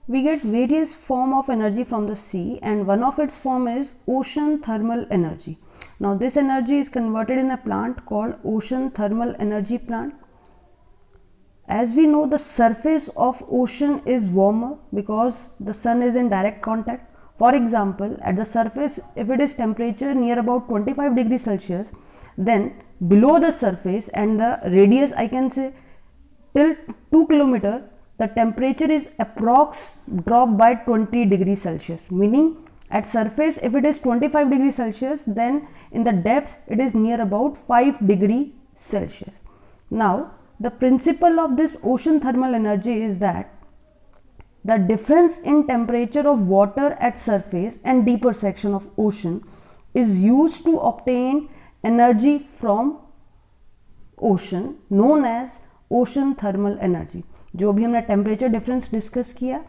We get various form of energy from the sea, and one of its form is ocean thermal energy. Now this energy is converted in a plant called ocean thermal energy plant. As we know, the surface of ocean is warmer because the sun is in direct contact. For example, at the surface, if it is temperature near about 25 degrees Celsius, then below the surface and the radius I can say till 2 kilometer, the temperature is approx drop by 20 degrees Celsius, meaning at surface if it is 25 degrees Celsius, then in the depth it is near about 5 degrees Celsius. Now the principle of this ocean thermal energy is that the difference in temperature of water at surface and deeper section of ocean is used to obtain energy from ocean known as ocean thermal energy. जो भी हमने temperature difference discuss किया,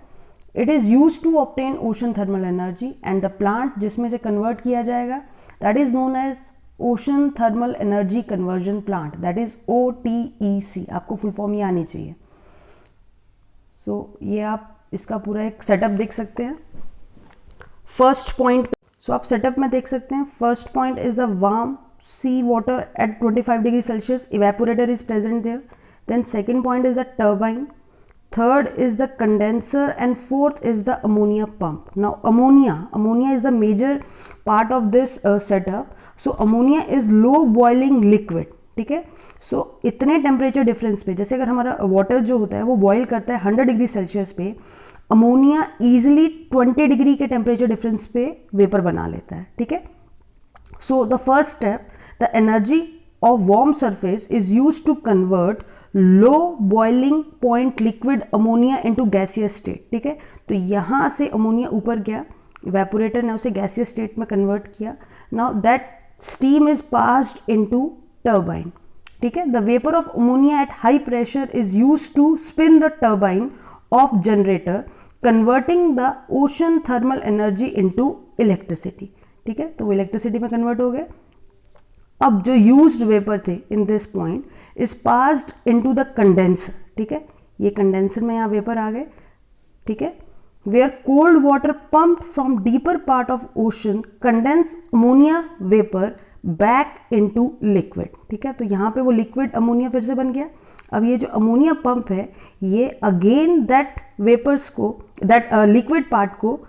it is use to obtain ocean thermal energy, and the plant जिसमें से convert किया जाएगा that is known as ocean thermal energy conversion plant, that is OTEC. आपको full form ये आनी चाहिए. सो ये आप इसका पूरा एक सेटअप देख सकते हैं. फर्स्ट पॉइंट, सो आप सेटअप में देख सकते हैं. First point is the warm sea water at 25 degrees Celsius, evaporator is present there. Then second point is the turbine, third is the condenser, and fourth is the ammonia pump. Now ammonia is the major part of this setup. So ammonia is low boiling liquid. ठीक है. सो इतने temperature difference पे, जैसे अगर हमारा water जो होता है वो बॉयल करता है 100 डिग्री सेल्सियस पे, अमोनिया ईजिली 20 डिग्री के टेम्परेचर डिफरेंस पे वेपर बना लेता है. ठीक है. So the first step, the energy of warm surface is used to convert low boiling point liquid ammonia into gaseous state. ठीक है. तो यहाँ से अमोनिया ऊपर गया, evaporator ने उसे gaseous state में convert किया. Now that steam is passed into turbine. ठीक है. The vapor of ammonia at high pressure is used to spin the turbine of generator, converting the ocean thermal energy into electricity. ठीक है. तो वो electricity में convert हो गए. अब जो यूज्ड वेपर थे in this point is passed into the condenser. ठीक है. ये कंडेंसर में यहाँ वेपर आ गए. ठीक है. Where cold water pumped from deeper part of ocean condense ammonia vapour back into liquid. ठीक है. तो यहाँ पे वो लिक्विड अमोनिया फिर से बन गया. अब ये जो अमोनिया पंप है ये अगेन दैट वेपर्स को, दैट लिक्विड पार्ट को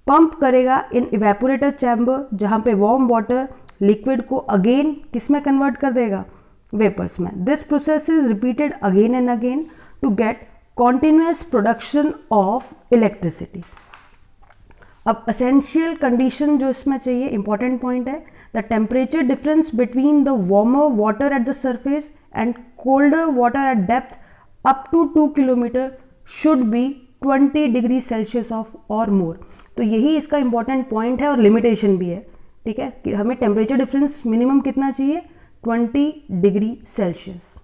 पंप करेगा इन इवेपोरेटर चैम्बर, जहाँ पे वार्म वाटर लिक्विड को अगेन किस में कन्वर्ट कर देगा, वेपर्स में. This process is repeated again and again to get continuous production of electricity. अब असेंशियल कंडीशन जो इसमें चाहिए, इंपॉर्टेंट पॉइंट है, the temperature difference between the warmer water at the surface and colder water at depth up to 2 kilometre should be 20 degree Celsius of और मोर. तो यही इसका important point है और लिमिटेशन भी है. ठीक है. कि हमें टेम्परेचर डिफरेंस मिनिमम कितना चाहिए, 20 डिग्री सेल्सियस.